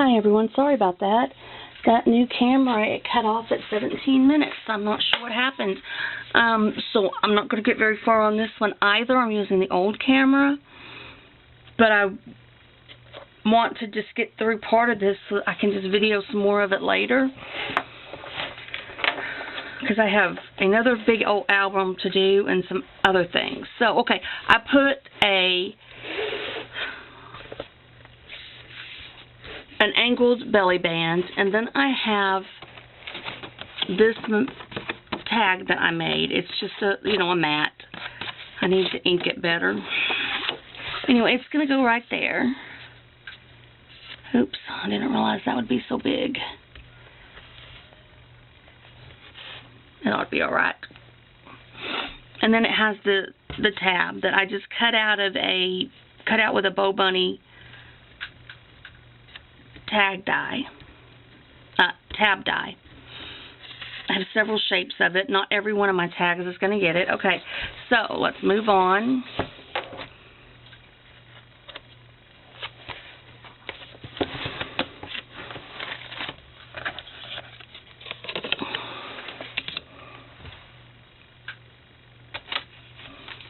Hi everyone, sorry about that. That new camera, it cut off at 17 minutes. I'm not sure what happened. So I'm not going to get very far on this one either. I'm using the old camera. But I want to just get through part of this so I can just video some more of it later. Because I have another big old album to do and some other things. So, okay, I put an angled belly band, and then I have this tag that I made. It's just a mat. I need to ink it better. Anyway, it's going to go right there. Oops, I didn't realize that would be so big. It ought to be alright. And then it has the tab that I just cut out with a Bow Bunny tab die. I have several shapes of it. Not every one of my tags is going to get it. Okay, so let's move on.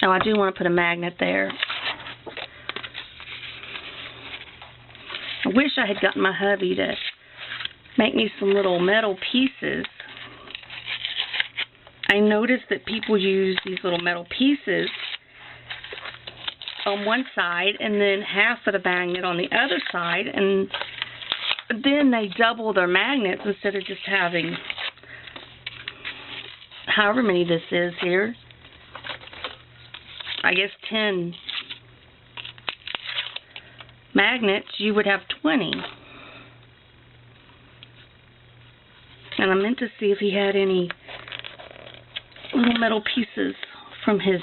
Oh, I do want to put a magnet there. I wish I had gotten my hubby to make me some little metal pieces. I noticed that people use these little metal pieces on one side and then half of the magnet on the other side, and then they double their magnets instead of just having however many this is here. I guess 10 magnets, you would have 20. And I meant to see if he had any little metal pieces from his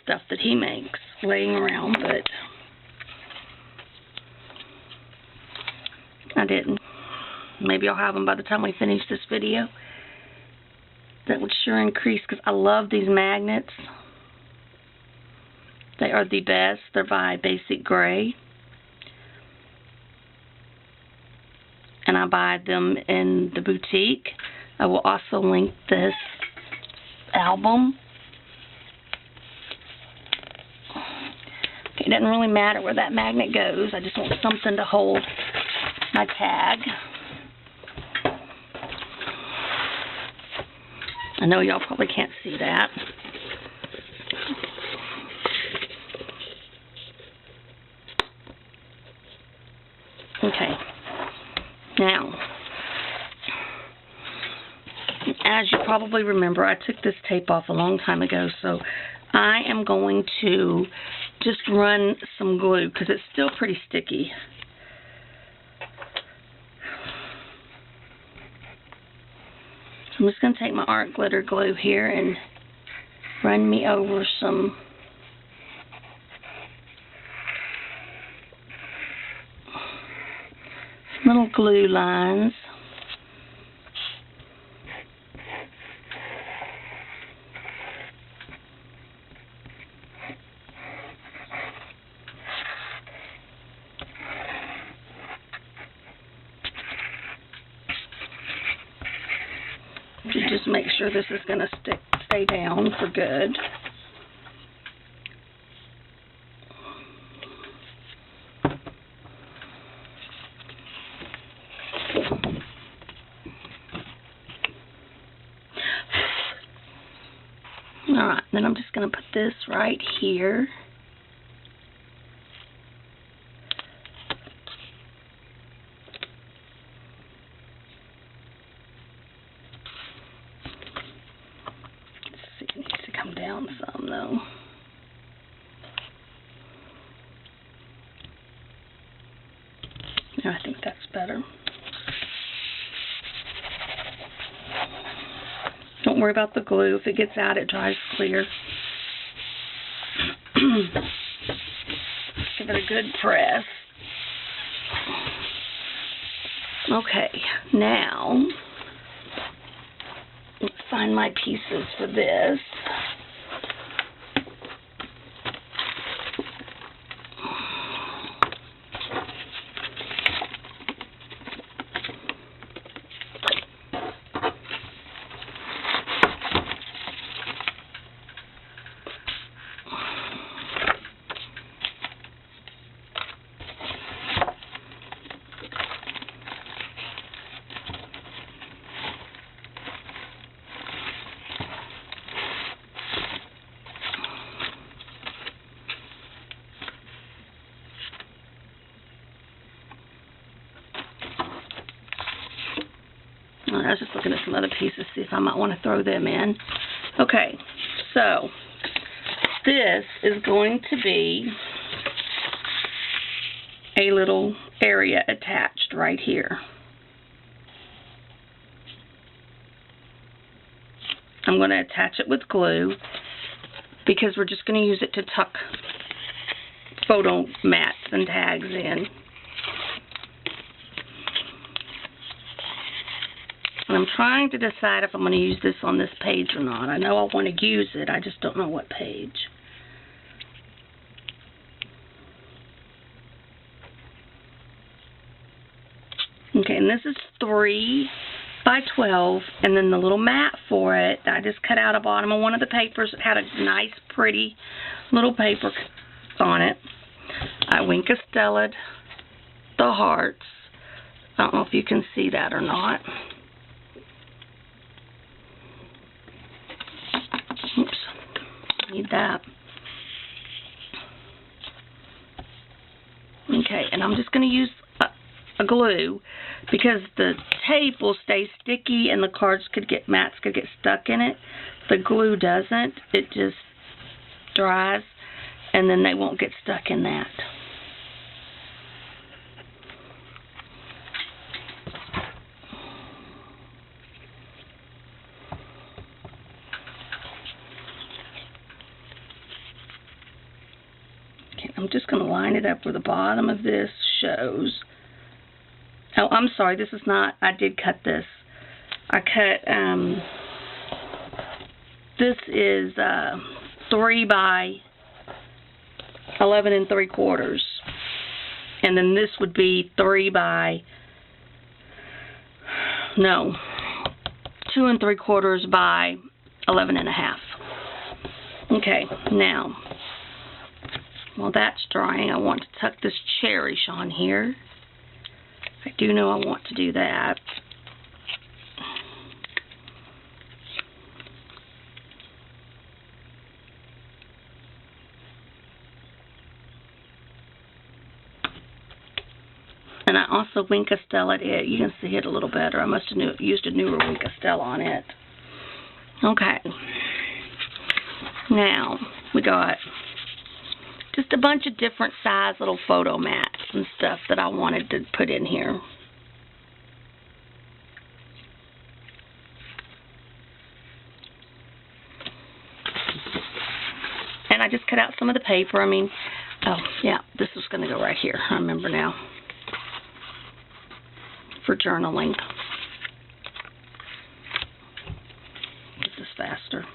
stuff that he makes laying around, but I didn't. Maybe I'll have them by the time we finish this video. That would sure increase, because I love these magnets. They are the best. They're by Basic Gray. And I buy them in the boutique. I will also link this album. Okay, it doesn't really matter where that magnet goes. I just want something to hold my tag. I know y'all probably can't see that. Okay. Now, as you probably remember, I took this tape off a long time ago, so I am going to just run some glue because it's still pretty sticky. I'm just going to take my art glitter glue here and run me over some little glue lines. To just make sure this is going to stay down for good. Alright, then I'm just going to put this right here. It needs to come down some though. No, I think that's better. Don't worry about the glue. If it gets out, it dries clear. Give it a good press. Okay, now let's find my pieces for this. I was just looking at some other pieces, see if I might want to throw them in. Okay, so this is going to be a little area attached right here. I'm going to attach it with glue because we're just going to use it to tuck photo mats and tags in. And I'm trying to decide if I'm going to use this on this page or not. I know I want to use it, I just don't know what page. Okay, and this is 3 by 12, and then the little mat for it, I just cut out a bottom of one of the papers. It had a nice, pretty little paper on it. I Wink-a-Stellaed the hearts. I don't know if you can see that or not. Oops, need that. Okay, and I'm just going to use a glue because the tape will stay sticky and the mats could get stuck in it. The glue doesn't. It just dries and then they won't get stuck in that. Okay, I'm just going to line it up where the bottom of this shows. Oh, I'm sorry, this is not, I did cut this. I cut, this is 3 by 11 3/4. And then this would be 3 by, no, 2 3/4 by 11 1/2. Okay, now, while that's drying, I want to tuck this cherish on here. I do know I want to do that. And I also Wink-a-Stellaed it. You can see it a little better. I must have used a newer Wink-a-Stella on it. Okay. Now, we got just a bunch of different size little photo mats and stuff that I wanted to put in here. And I just cut out some of the paper. I mean, oh yeah, this is going to go right here. I remember now. For journaling. This is faster.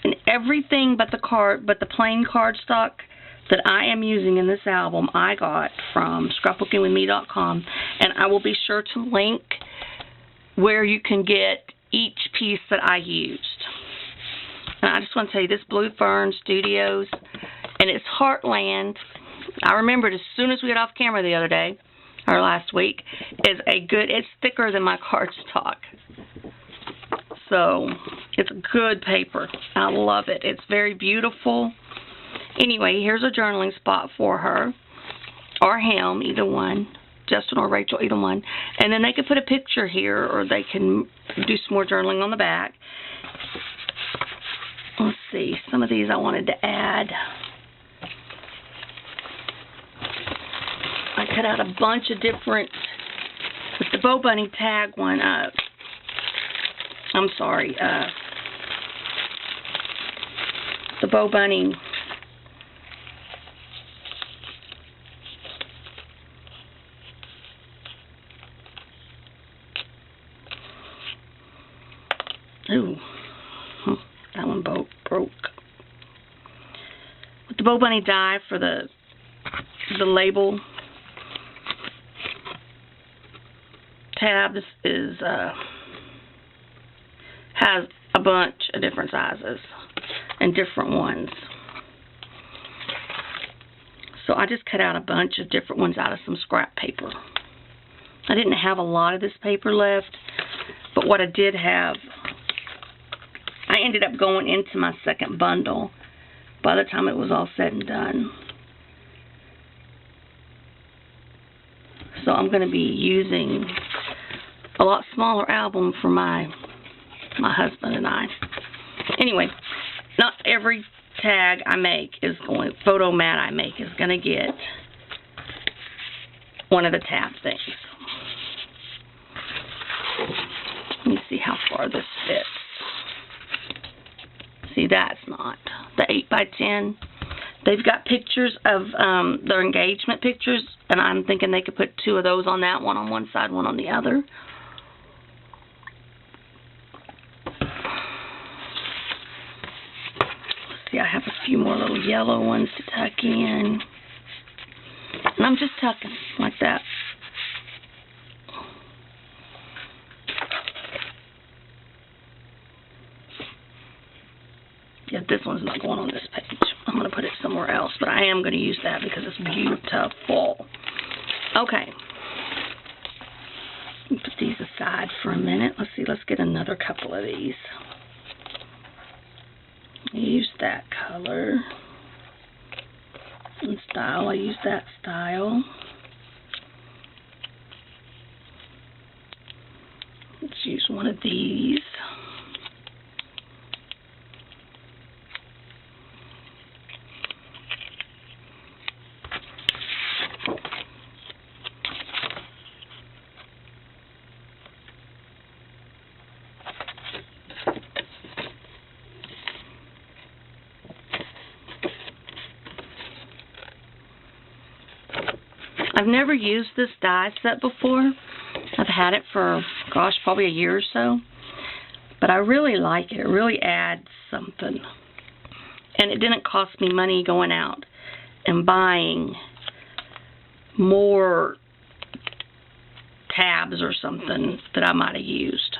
And everything but the plain cardstock that I am using in this album, I got from scrapbookingwithme.com, and I will be sure to link where you can get each piece that I used. And I just want to tell you, this Blue Fern Studios, and it's Heartland. I remembered as soon as we got off camera the other day, or last week, it's thicker than my cardstock. So, it's a good paper. I love it. It's very beautiful. Anyway, here's a journaling spot for her, or him, either one. Justin or Rachel, either one. And then they could put a picture here, or they can do some more journaling on the back. Let's see. Some of these I wanted to add. I cut out a bunch of different, with the Bow Bunny tag one up. I'm sorry, the Bow Bunny ooh, that one broke. With the Bow Bunny die for the label tab, this is has a bunch of different sizes and different ones. So I just cut out a bunch of different ones out of some scrap paper. I didn't have a lot of this paper left, but what I did have, I ended up going into my second bundle by the time it was all said and done. So I'm going to be using a lot smaller album for my husband and I. Anyway, not every tag I make is going, photo mat I make is going to get one of the tab things. Let me see how far this fits. See, that's not the 8x10. They've got pictures of their engagement pictures, and I'm thinking they could put 2 of those on that, one on one side, one on the other. See, I have a few more little yellow ones to tuck in. And I'm just tucking like that. Yeah, this one's not going on this page. I'm going to put it somewhere else, but I am going to use that because it's beautiful. Okay. Put these aside for a minute. Let's see, let's get another couple of these. Use that color and style. I use that style. Let's use one of these. I've never used this die set before. I've had it for, gosh, probably a year or so. But I really like it. It really adds something. And it didn't cost me money going out and buying more tabs or something that I might have used.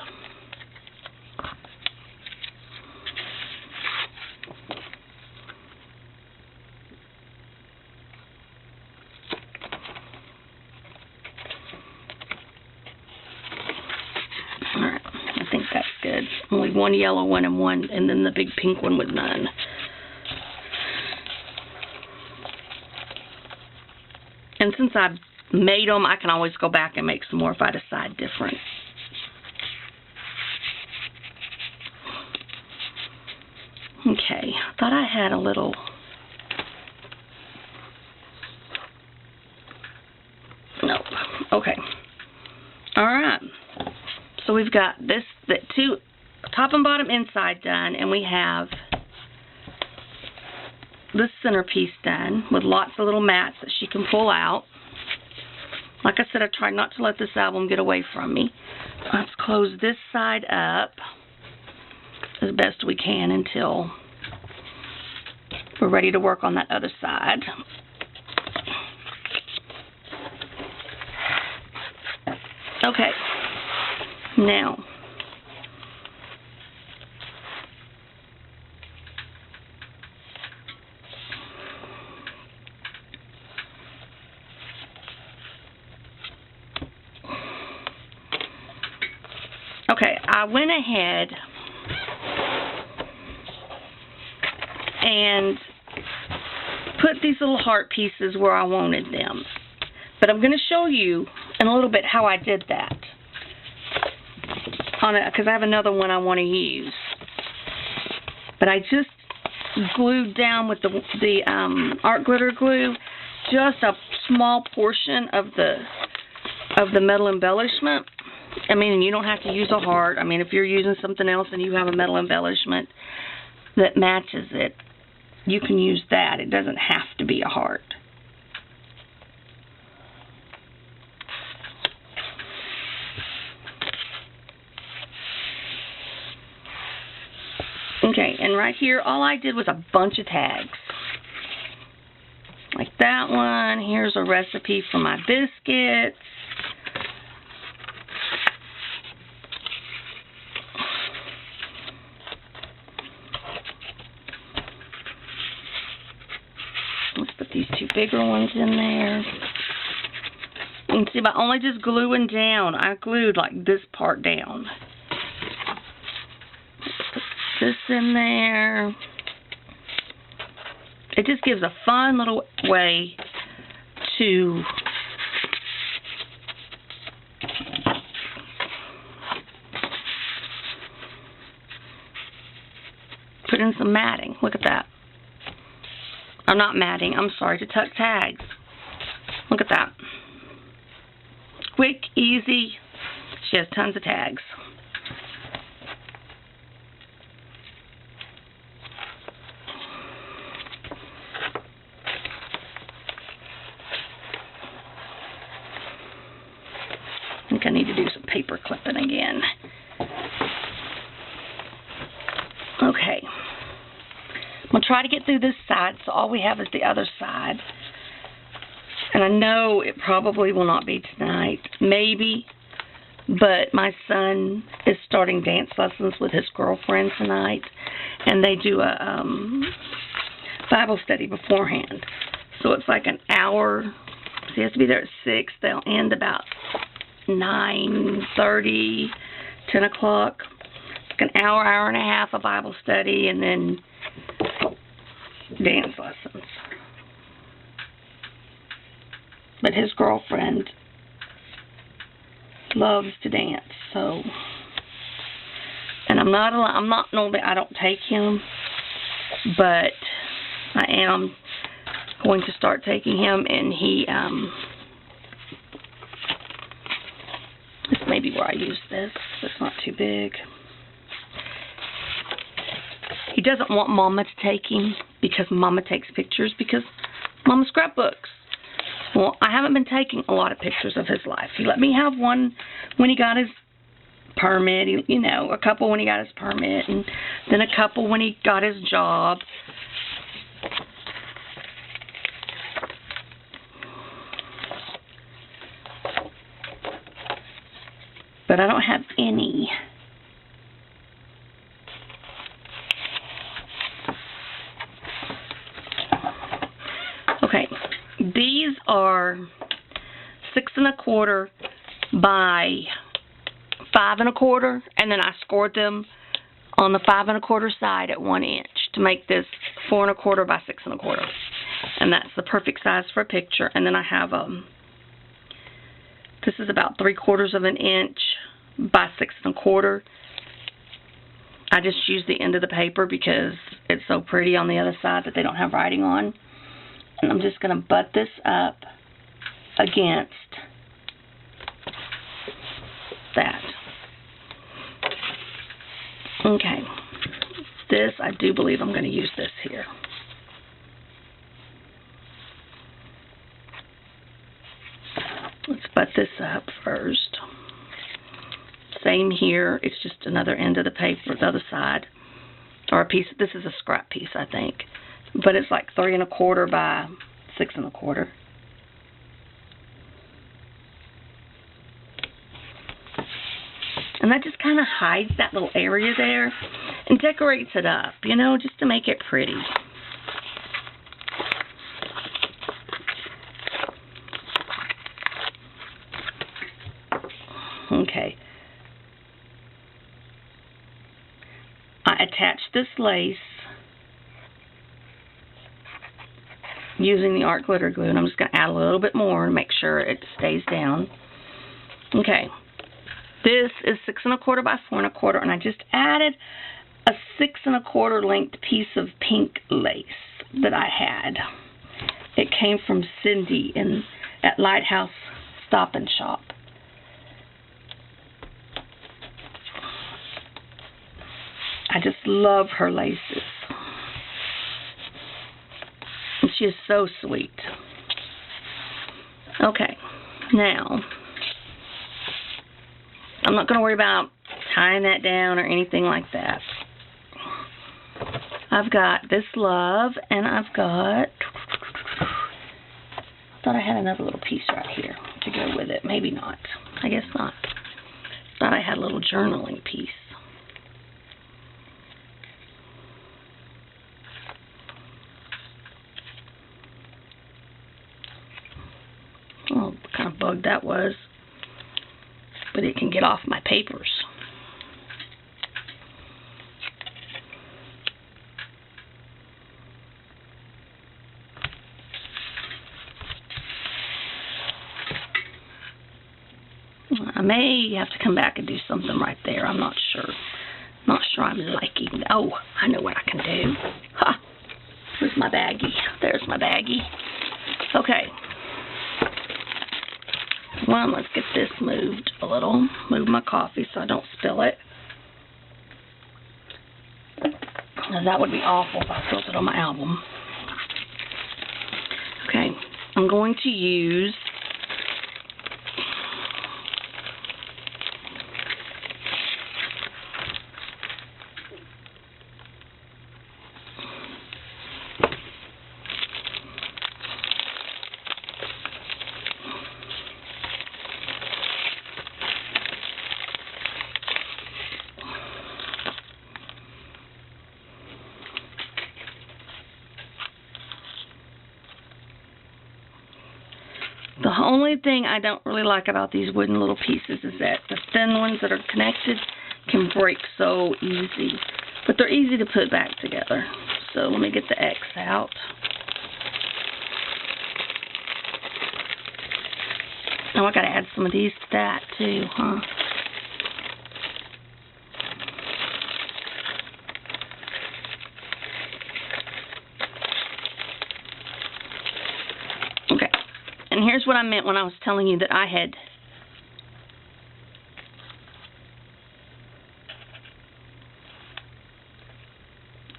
Only one yellow one and then the big pink one with none. And since I've made them, I can always go back and make some more if I decide different. Okay, I thought I had a little... Nope. Okay. Alright. So we've got the 2 top and bottom inside done, and we have this centerpiece done with lots of little mats that she can pull out. Like I said, I tried not to let this album get away from me. Let's close this side up as best we can until we're ready to work on that other side. Okay. Now, okay, I went ahead and put these little heart pieces where I wanted them. But I'm going to show you in a little bit how I did that. Because I have another one I want to use. But I just glued down with the art glitter glue just a small portion of the metal embellishment. I mean, you don't have to use a heart. I mean, if you're using something else and you have a metal embellishment that matches it, you can use that. It doesn't have to be a heart. Okay, and right here, all I did was a bunch of tags. Like that one. Here's a recipe for my biscuits. Let's put these 2 bigger ones in there. And see, by only just gluing down, I glued like this part down. Put this in there. It just gives a fun little way to put in some matting. Look at that. I'm not matting, I'm sorry, to tuck tags. Look at that. Quick, easy. She has tons of tags. I think I need to do some paper clipping again. Okay. I'm going to try to get through this side, so all we have is the other side. And I know it probably will not be tonight. Maybe. But my son is starting dance lessons with his girlfriend tonight. And they do a Bible study beforehand. So it's like an hour. So he has to be there at 6. They'll end about 9:30, 10 o'clock. It's like an hour, hour and a half of Bible study, and then dance lessons. But his girlfriend loves to dance, so. And I'm not normally, I don't take him, but I am going to start taking him, and he, this may be where I use this. It's not too big. He doesn't want Mama to take him because Mama takes pictures because Mama scrapbooks. Well, I haven't been taking a lot of pictures of his life. He let me have one when he got his permit, you know, a couple when he got his permit, and then a couple when he got his job. But I don't have any. Okay, these are 6 1/4 by 5 1/4, and then I scored them on the 5 1/4 side at 1 inch to make this 4 1/4 by 6 1/4, and that's the perfect size for a picture. And then I have this is about 3/4 of an inch by 6 1/4. I just use the end of the paper because it's so pretty on the other side that they don't have writing on. And I'm just going to butt this up against that. Okay. This, I do believe I'm going to use this here. Let's butt this up first. Same here. It's just another end of the paper, the other side. Or a piece. This is a scrap piece, I think. But it's like 3 1/4 by 6 1/4. And that just kind of hides that little area there and decorates it up, you know, just to make it pretty. Okay. I attached this lace using the art glitter glue, and I'm just going to add a little bit more and make sure it stays down. Okay. This is 6 1/4 by 4 1/4, and I just added a 6 1/4 length piece of pink lace that I had. It came from Cindy at Lighthouse Stop and Shop. I just love her laces. And she is so sweet. Okay, now, I'm not going to worry about tying that down or anything like that. I've got this love, and I've got, I thought I had another little piece right here to go with it. Maybe not. I guess not. Thought I had a little journaling piece. but it can get off my papers. I may have to come back and do something right there. I'm not sure. Not sure I'm liking. Oh, I know what I can do. Ha! Where's my baggie? There's my baggie. Okay. Well, let's get this moved a little. Move my coffee so I don't spill it. Now, that would be awful if I spilled it on my album. Okay. I'm going to use the only thing I don't really like about these wooden little pieces is that the thin ones that are connected can break so easy. But they're easy to put back together. So let me get the X out. Now I gotta add some of these to that too, huh? Okay. And here's what I meant when I was telling you that I had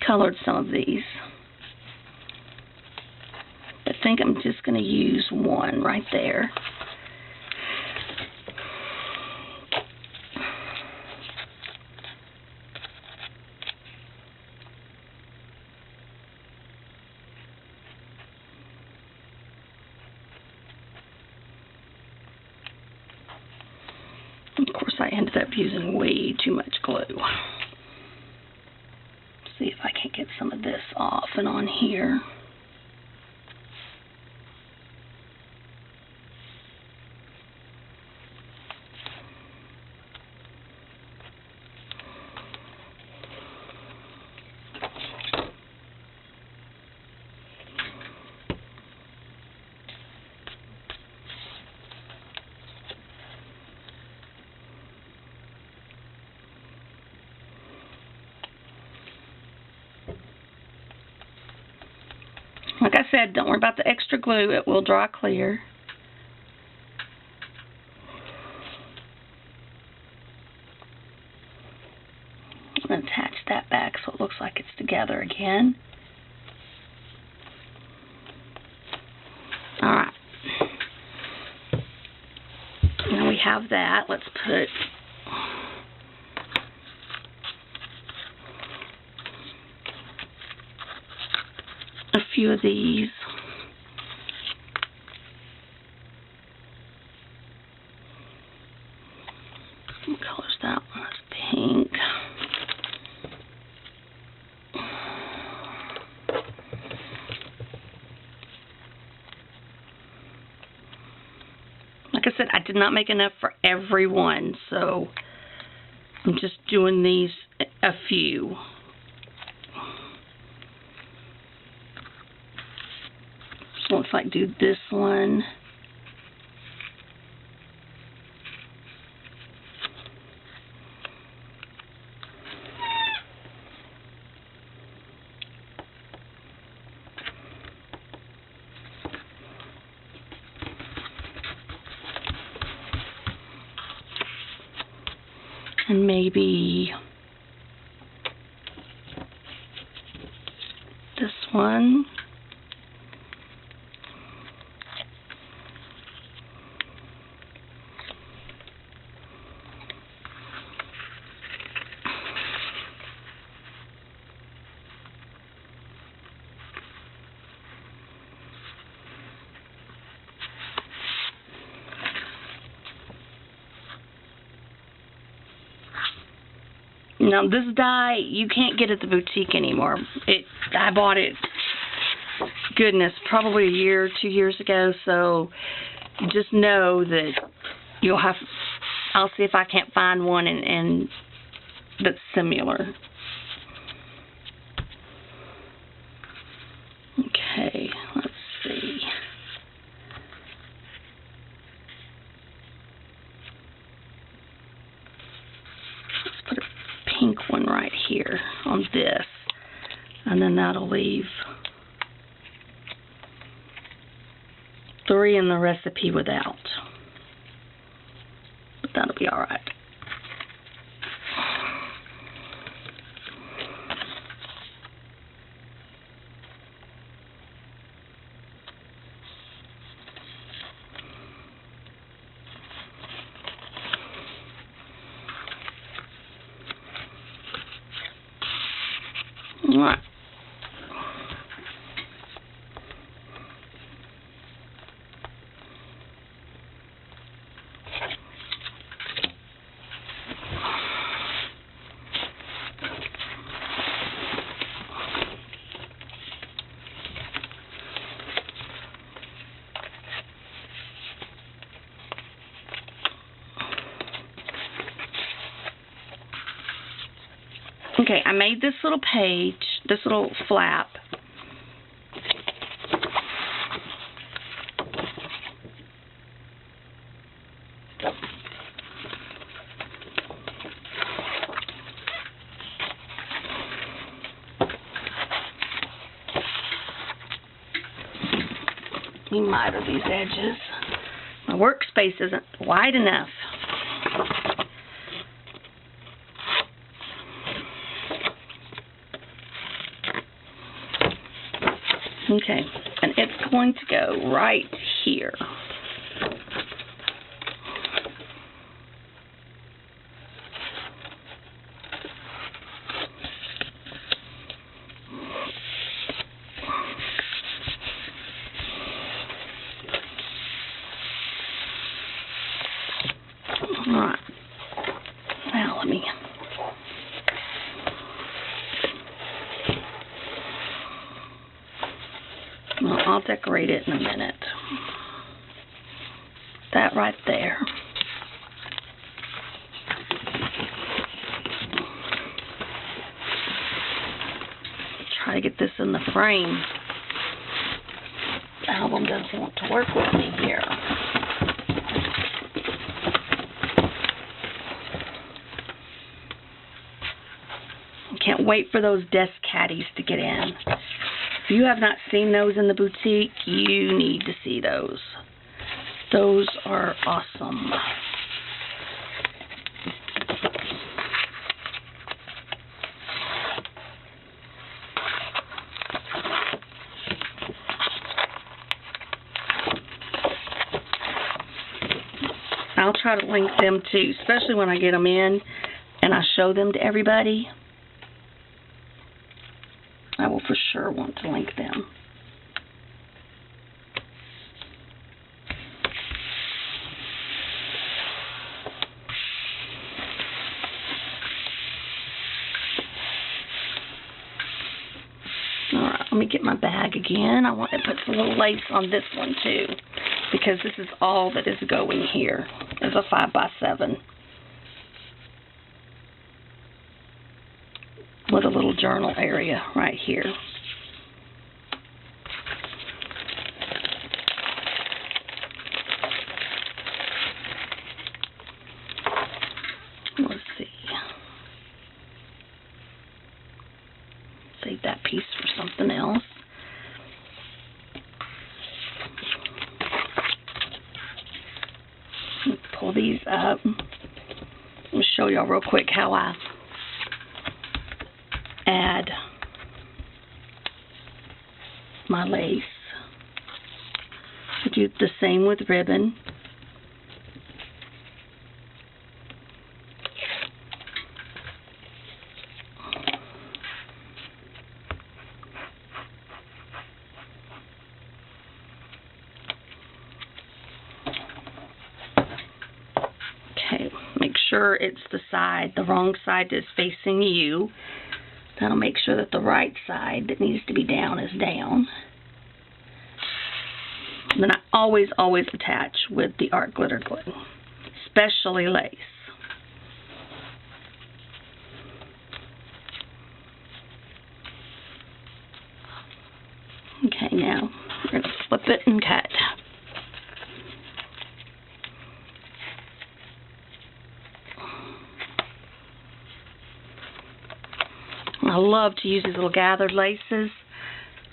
colored some of these. I think I'm just going to use one right there. Of course, I ended up using way too much glue. See if I can get some of this off and on here. Like I said, don't worry about the extra glue. It will dry clear. I'm going to attach that back so it looks like it's together again. Alright. Now we have that. Let's put a few of these. What color's that one? That's pink. Like I said, I did not make enough for everyone, so I'm just doing these a few. So if I do this one, and maybe this one. Now this die you can't get at the boutique anymore. I bought it, goodness, probably a year, 2 years ago. So just know that I'll see if I can't find one and that's similar. Okay, let's see. Let's put a pink one right here on this, and then that'll leave 3 in the recipe without. But that'll be all right. All right. Okay, I made this little page, this little flap. Let me miter these edges. My workspace isn't wide enough. Okay, and it's going to go right here. All right, now let me... Well, I'll decorate it in a minute. That right there. Try to get this in the frame. The album doesn't want to work with me here. I can't wait for those desk caddies to get in. If you have not seen those in the boutique, you need to see those. Those are awesome. I'll try to link them too, especially when I get them in and I show them to everybody. I will for sure want to link them. Alright, let me get my bag again. I want to put some little lace on this one too, because this is all that is going here. It's a 5x7. With a little journal area right here. Let's see. Save that piece for something else. Let's pull these up. I'll show y'all real quick how I add my lace. I do the same with ribbon. Okay, make sure it's the wrong side is facing you. That'll make sure that the right side that needs to be down is down. And then I always attach with the art glitter glue, especially lace. Okay, now we're going to flip it and cut. I love to use these little gathered laces.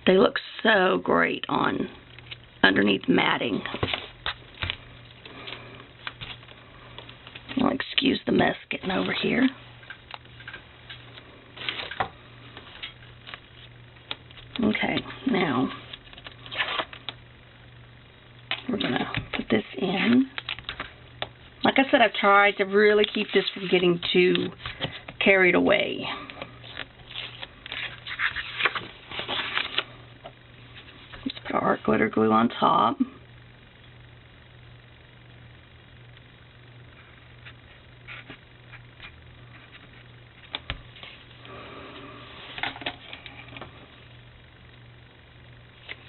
They look so great on underneath matting. You'll excuse the mess getting over here. Okay, now we're going to put this in. Like I said, I've tried to really keep this from getting too carried away. Let's put our art glitter glue on top.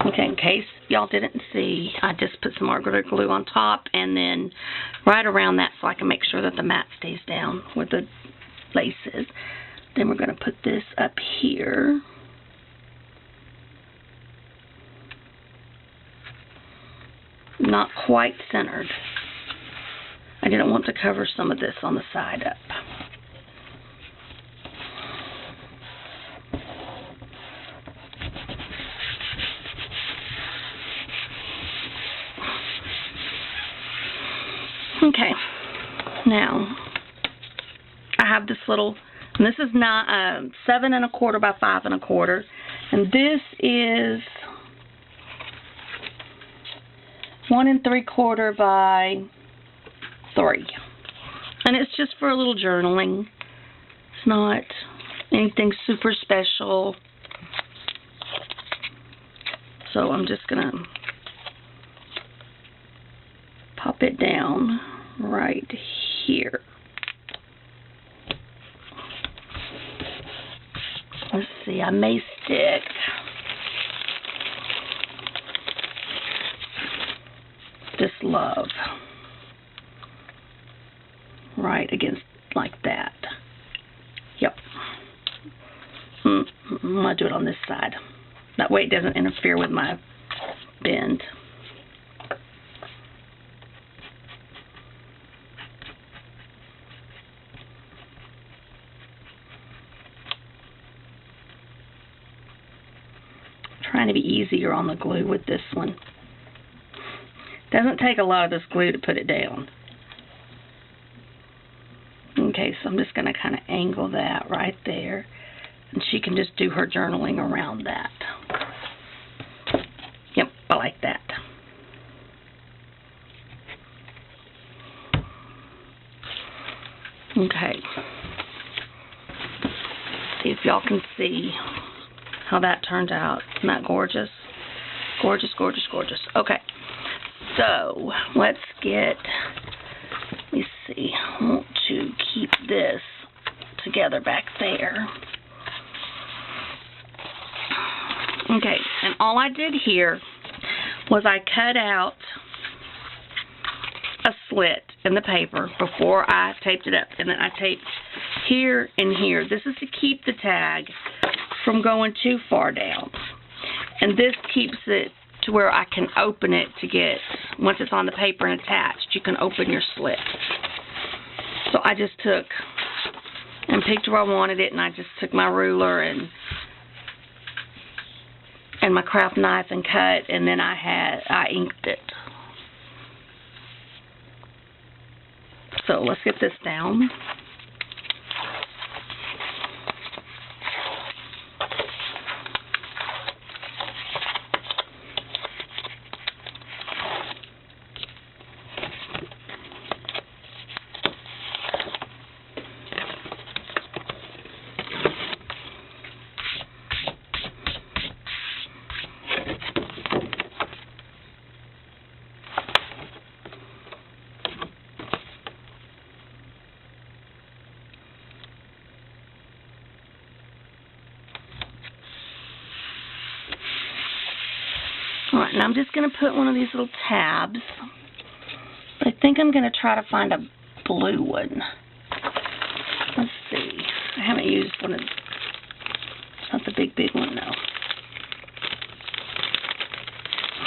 Okay, in case y'all didn't see, I just put some art glitter glue on top and then right around that so I can make sure that the mat stays down with the laces. Then we're going to put this up here. Not quite centered. I didn't want to cover some of this on the side up. Okay, now I have this little, and this is not 7 1/4 by 5 1/4, and this is 1 3/4 by 3, and it's just for a little journaling. It's not anything super special, so I'm just gonna pop it down right here. Let's see, I may stick this love right against like that. Yep. I'm going to do it on this side. That way it doesn't interfere with my bend. Trying to be easier on the glue with this one. Doesn't take a lot of this glue to put it down. Okay, so I'm just going to kind of angle that right there, and she can just do her journaling around that. Yep, I like that. Okay. See if y'all can see how that turned out. Isn't that gorgeous? Gorgeous, gorgeous, gorgeous. Okay, so let's get, let me see, I want to keep this together back there. Okay, and all I did here was I cut out a slit in the paper before I taped it up, and then I taped here and here. This is to keep the tag from going too far down, and this keeps it to where I can open it to get, once it's on the paper and attached, you can open your slit. So I just took and picked where I wanted it, and I just took my ruler and my craft knife and cut, and then I inked it. So let's get this down. Alright, and I'm just going to put one of these little tabs. But I think I'm going to try to find blue one. Let's see. I haven't used one of, not the big one, no.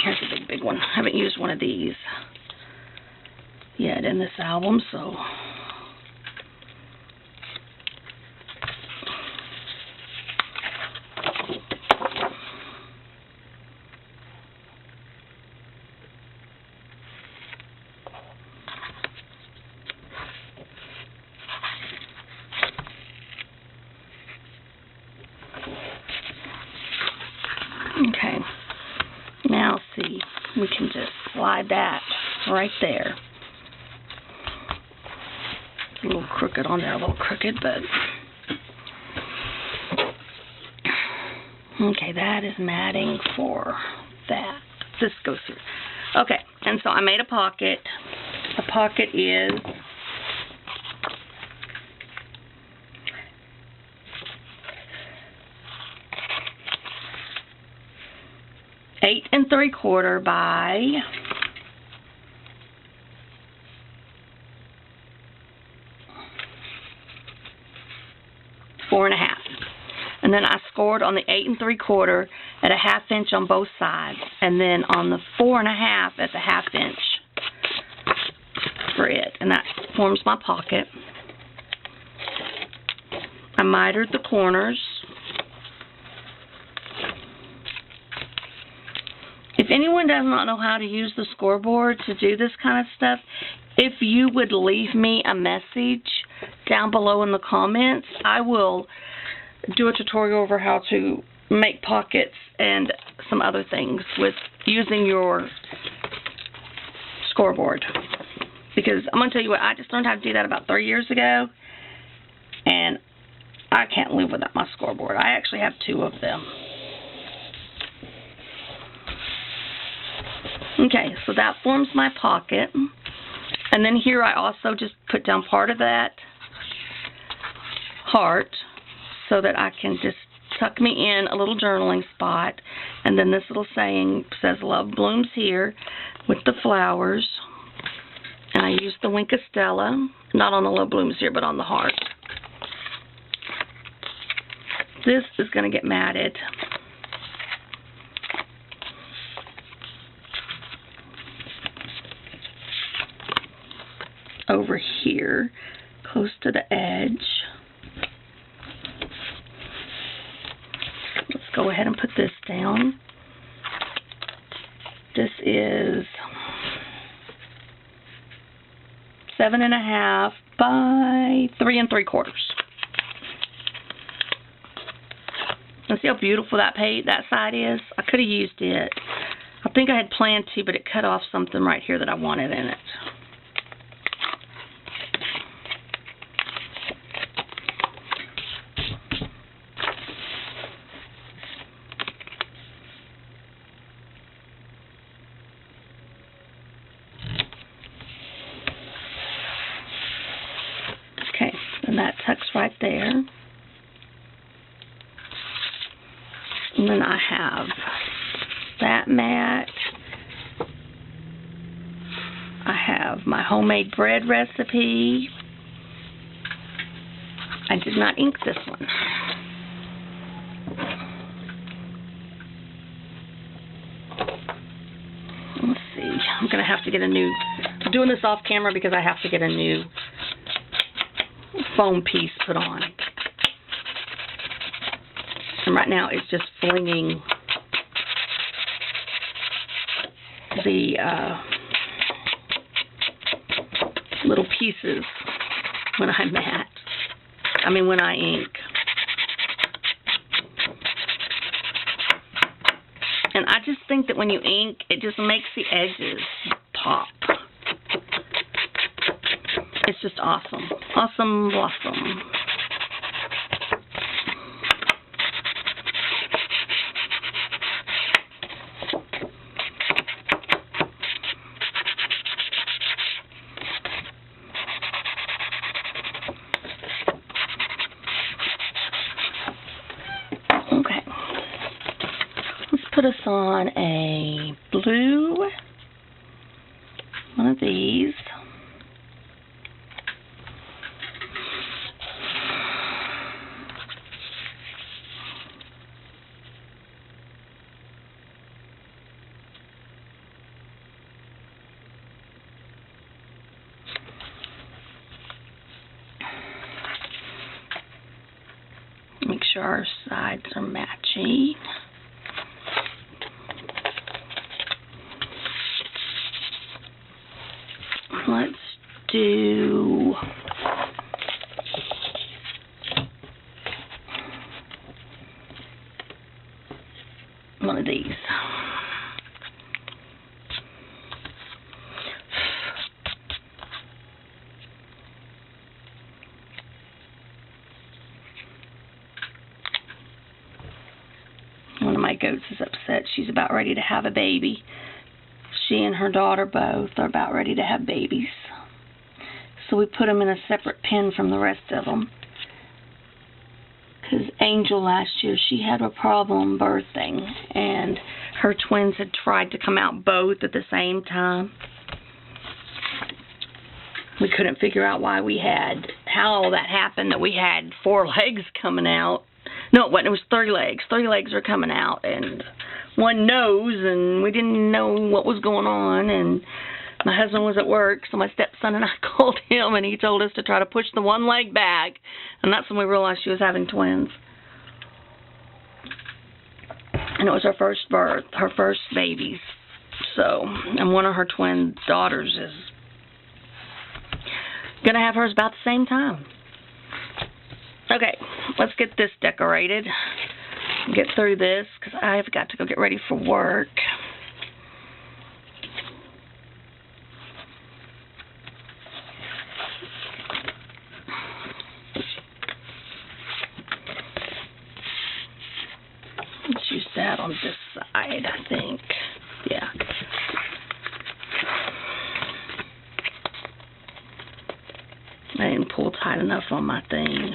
Here's the big one. I haven't used one of these yet in this album, so. Okay, now see, we can just slide that right there. It's a little crooked on there, a little crooked, but okay, that is matting for that. This goes through. Okay, and so I made a pocket. The pocket is 8 3/4 by 4 1/2. And then I scored on the 8 3/4 at a 1/2 inch on both sides, and then on the 4 1/2 at the 1/2 inch for it, and that forms my pocket. I mitered the corners. If anyone does not know how to use the scoreboard to do this kind of stuff, if you would leave me a message down below in the comments, I will do a tutorial over how to make pockets and some other things with using your scoreboard. Because I'm going to tell you what, I just learned how to do that about 3 years ago, and I can't live without my scoreboard. I actually have 2 of them. Okay, so that forms my pocket. And then here I also just put down part of that heart so that I can just tuck me in a little journaling spot. And then this little saying says, "Love blooms here," with the flowers. And I used the Wink of Stella, not on the love blooms here, but on the heart. This is going to get matted. Over here, close to the edge. Let's go ahead and put this down. This is 7 1/2 by 3 3/4. And see how beautiful that side is? I could have used it. I think I had planned to, but it cut off something right here that I wanted in it. Okay, and that tucks right there. And then I have that mat. I have my homemade bread recipe. I did not ink this one. Let's see. I'm going to have to get a new... I'm doing this off camera because I have to get a new foam piece put on. And right now it's just flinging the little pieces when I mat. I mean when I ink. And I just think that when you ink, it just makes the edges pop. It's just awesome. Awesome blossom. Put us on a blue, one of these, sure our sides are matching. Let's do one of these. One of my goats is upset. She's about ready to have a baby. She and her daughter both are about ready to have babies. So we put them in a separate pen from the rest of them. Because Angel last year, she had a problem birthing. And her twins had tried to come out both at the same time. We couldn't figure out why how that happened, that we had 4 legs coming out. No, it wasn't. It was 3 legs. 3 legs were coming out, and 1 nose, and we didn't know what was going on, and my husband was at work, so my stepson and I called him, and he told us to try to push the 1 leg back, and that's when we realized she was having twins. And it was her first birth, her first babies. So, and one of her twin daughters is going to have hers about the same time. Okay, let's get this decorated. Get through this, because I've got to go get ready for work. Let's use that on this side, I think. Yeah. I didn't pull tight enough on my thing.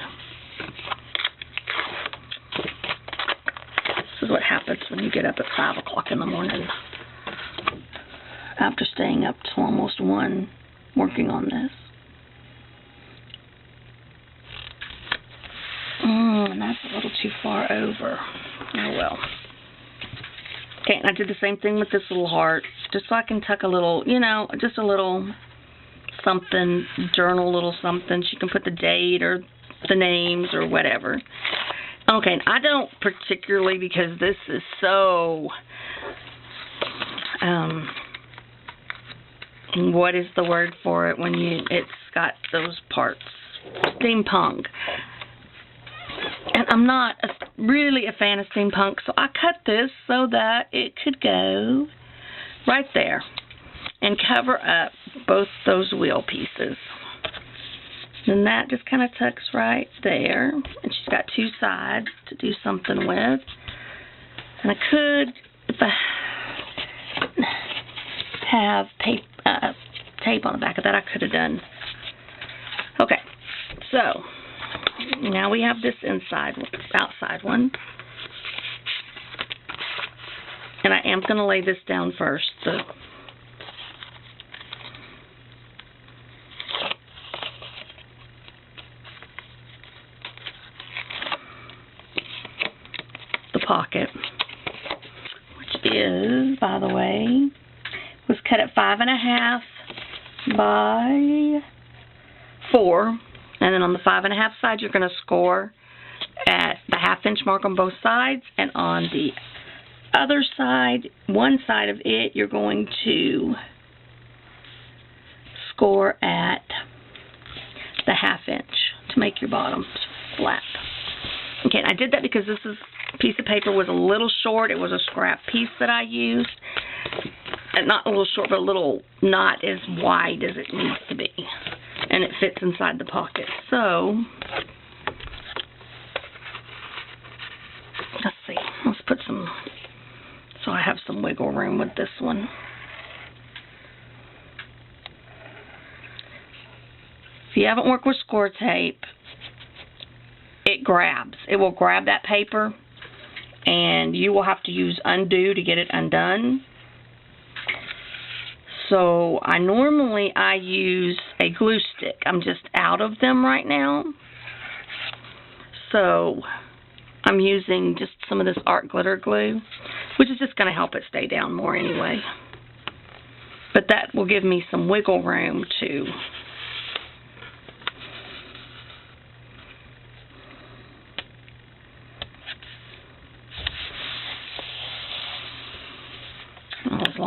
This is what happens when you get up at 5 o'clock in the morning after staying up till almost 1 working on this. And that's a little too far over. Oh well. Okay, and I did the same thing with this little heart, just so I can tuck a little, you know, just a little something, journal, little something. She can put the date or the names or whatever. Okay, and I don't particularly, because this is so, what is the word for it when it's got those parts? Steampunk. And I'm not really a fan of steampunk, so I cut this so that it could go right there and cover up both those wheel pieces. And that just kind of tucks right there. And she's got 2 sides to do something with. And I could, if I have tape on the back of that, I could have done. Okay, so now we have this outside one. And I am going to lay this down first. The pocket, which is, by the way, was cut at 5.5 by 4. And then on the 5.5 side, you're going to score at the 1/2 inch mark on both sides. And on the other side, one side of it, you're going to score at the 1/2 inch to make your bottom flat. Okay, and I did that because this piece of paper was a little short. It was a scrap piece that I used. And not a little short, but a little not as wide as it needs to be. And it fits inside the pocket. So, let's see. Let's put some, so I have some wiggle room with this one. If you haven't worked with score tape, it grabs. It will grab that paper, and you will have to use undo to get it undone. So I normally use a glue stick. I'm just out of them right now. So I'm using just some of this art glitter glue, which is just going to help it stay down more anyway. But that will give me some wiggle room to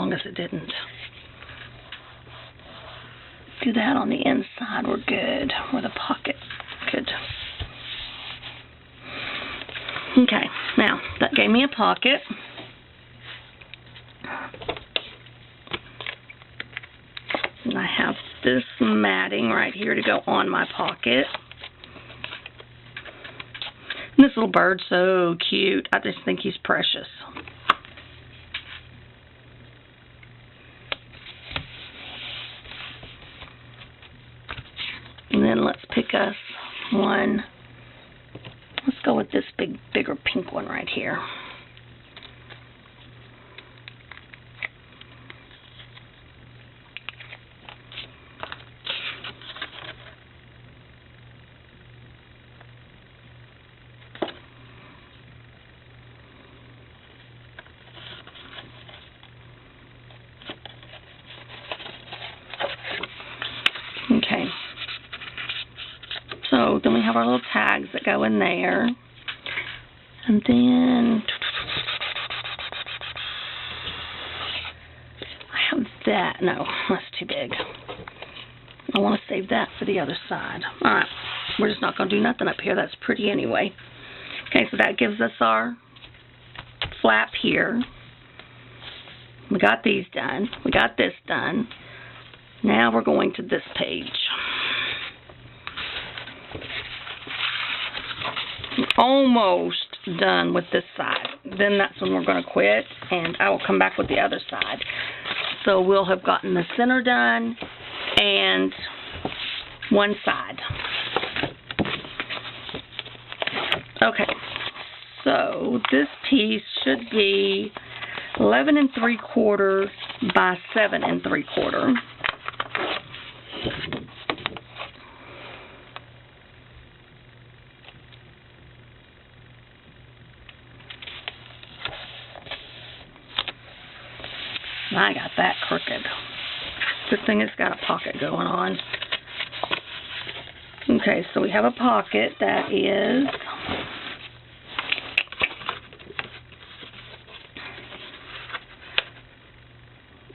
long as it didn't do that on the inside. We're good. Where the pocket could. Okay, now that gave me a pocket. And I have this matting right here to go on my pocket. And this little bird's so cute. I just think he's precious. And then let's pick us one. Let's go with this bigger pink one right here. Okay. So then we have our little tags that go in there. And then I have that. No, that's too big. I want to save that for the other side. Alright, we're just not going to do nothing up here. That's pretty anyway. Okay, so that gives us our flap here. We got these done. We got this done. Now we're going to this page. Almost done with this side. Then that's when we're going to quit, and I will come back with the other side. So we'll have gotten the center done and one side. Okay, so this piece should be 11 3/4 by 7 3/4. I got that crooked. Good thing it's got a pocket going on. Okay, so we have a pocket that is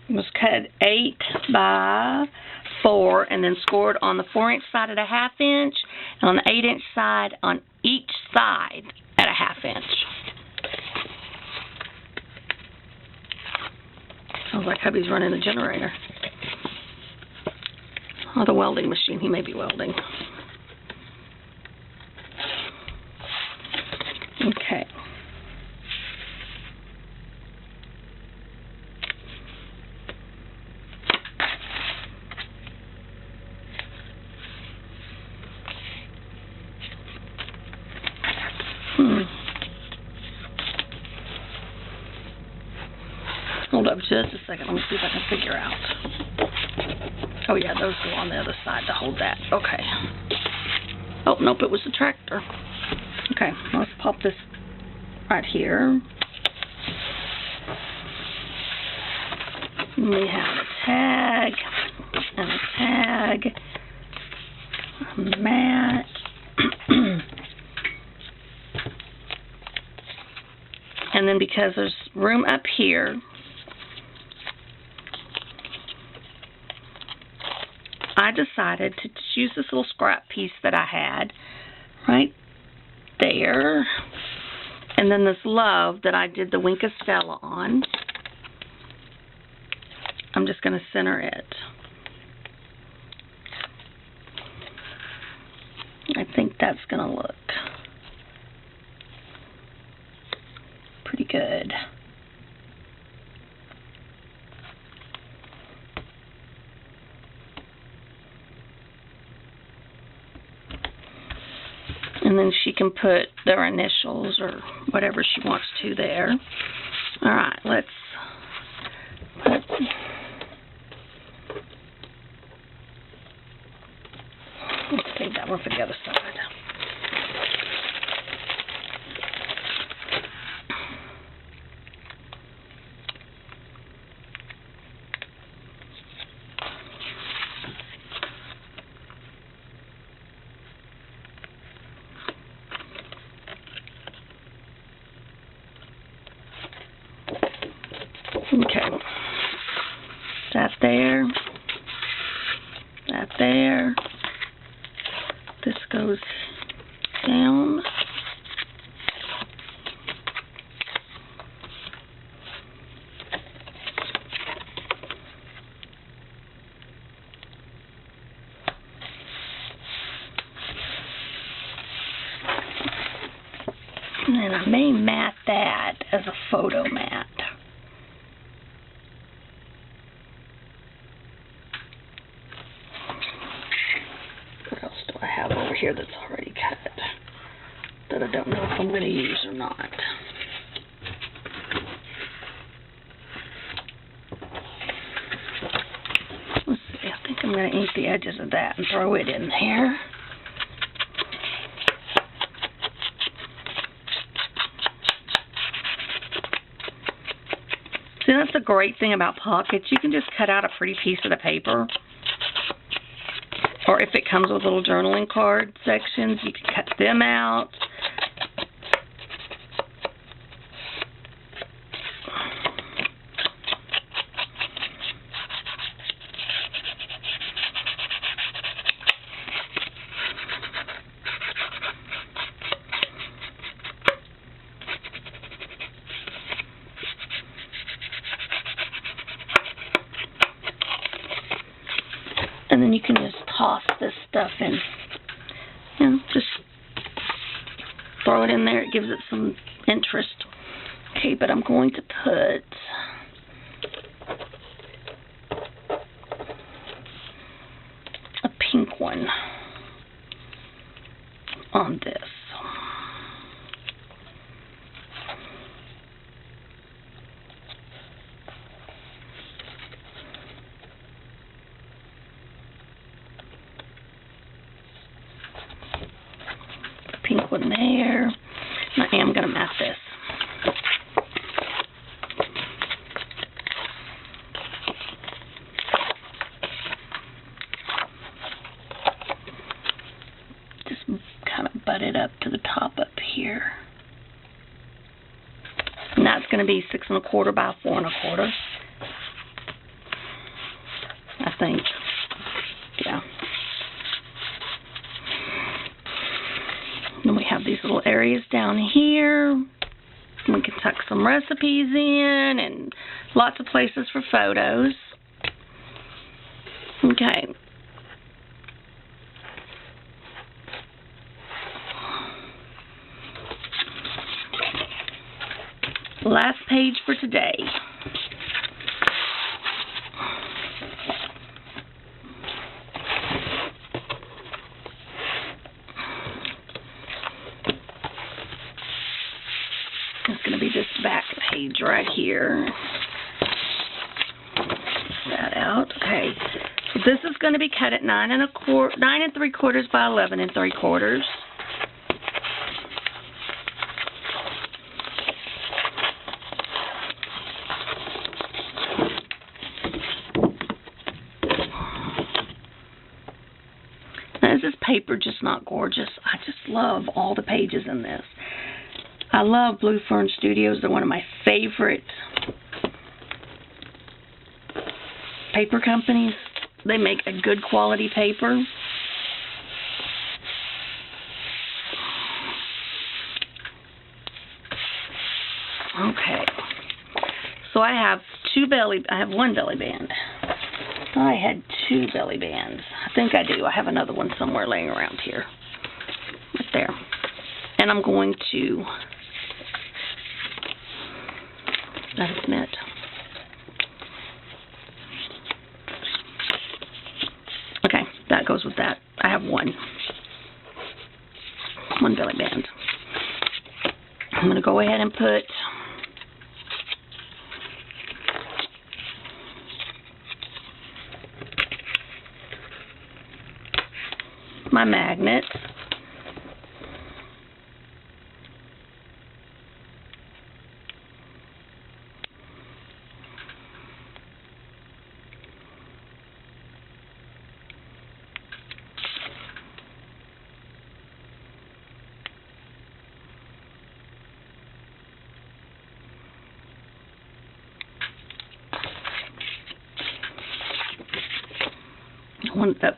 was cut 8 by 4 and then scored on the 4-inch side at a 1/2 inch and on the 8-inch side on each side at a 1/2 inch. Sounds like hubby's running the generator. Oh, the welding machine. He may be welding. Okay. Hold up just a second. Let me see if I can figure out. Oh, yeah, those go on the other side to hold that. Okay. Oh, nope, it was the tractor. Okay, let's pop this right here. We have a tag and a tag, a mat. And then because there's room up here, I decided to use this little scrap piece that I had right there. And then this love that I did the Wink of Stella on. I'm just going to center it. I think that's going to look pretty good. And then she can put their initials or whatever she wants to there. Alright, let's save that one for the other side. Okay, there. This goes down. And then I may mat that as a photo mat. What else do I have over here that's already cut that I don't know if I'm going to use or not? Let's see, I think I'm going to ink the edges of that and throw it in there. See, that's the great thing about pockets. You can just cut out a pretty piece of the paper. Or if it comes with little journaling card sections, you can cut them out. And then you can just toss this stuff in. You know, just throw it in there. It gives it some interest. Okay, but I'm going to put a pink one on this. Pink one there. And I am going to mat this. Just kind of butt it up to the top up here. And that's going to be 6 1/4 by 4 1/4. I think. Yeah. Then we have these little areas down here. We can tuck some recipes in and lots of places for photos. Okay. Last page for today. It's going to be this back page right here. That out. Okay. So this is going to be cut at 9 3/4 by 11 3/4. Now, is this paper just not gorgeous? I just love all the pages in this. I love Blue Fern Studios. They're one of my favorite paper companies. They make a good quality paper. Okay. So I have one belly band. I had 2 belly bands. I think I do. I have another one somewhere laying around here. Right there. And I'm going to knit. Okay, that goes with that. I have one belly band. I'm going to go ahead and put my magnet. I want that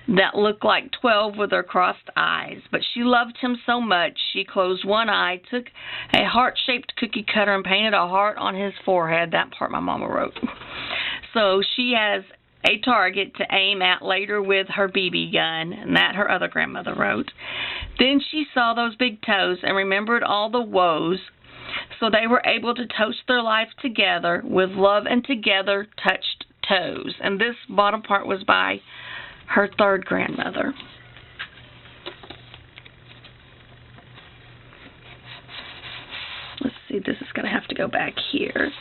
that looked like 12 with her crossed eyes. But she loved him so much, she closed one eye, took a heart-shaped cookie cutter, and painted a heart on his forehead. That part my mama wrote. So she has a target to aim at later with her BB gun, and that her other grandmother wrote. Then she saw those big toes and remembered all the woes, so they were able to toast their life together with love and together touched toes. And this bottom part was by her third grandmother. Let's see, this is going to have to go back here.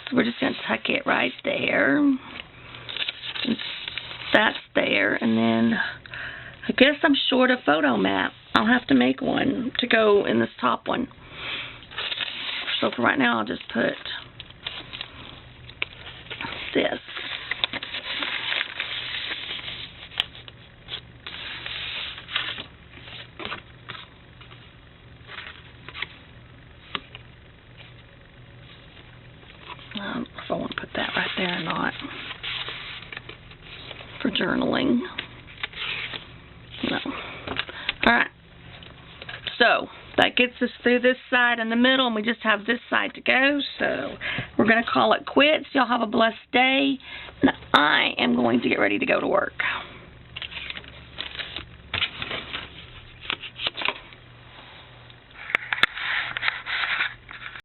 So we're just going to tuck it right there. That's there. And then I guess I'm short a photo map. I'll have to make one to go in this top one. So for right now, I'll just put this. If I want to put that right there or not for journaling. No. Alright. So that gets us through this side in the middle, and we just have this side to go. So we're going to call it quits. Y'all have a blessed day, and I am going to get ready to go to work.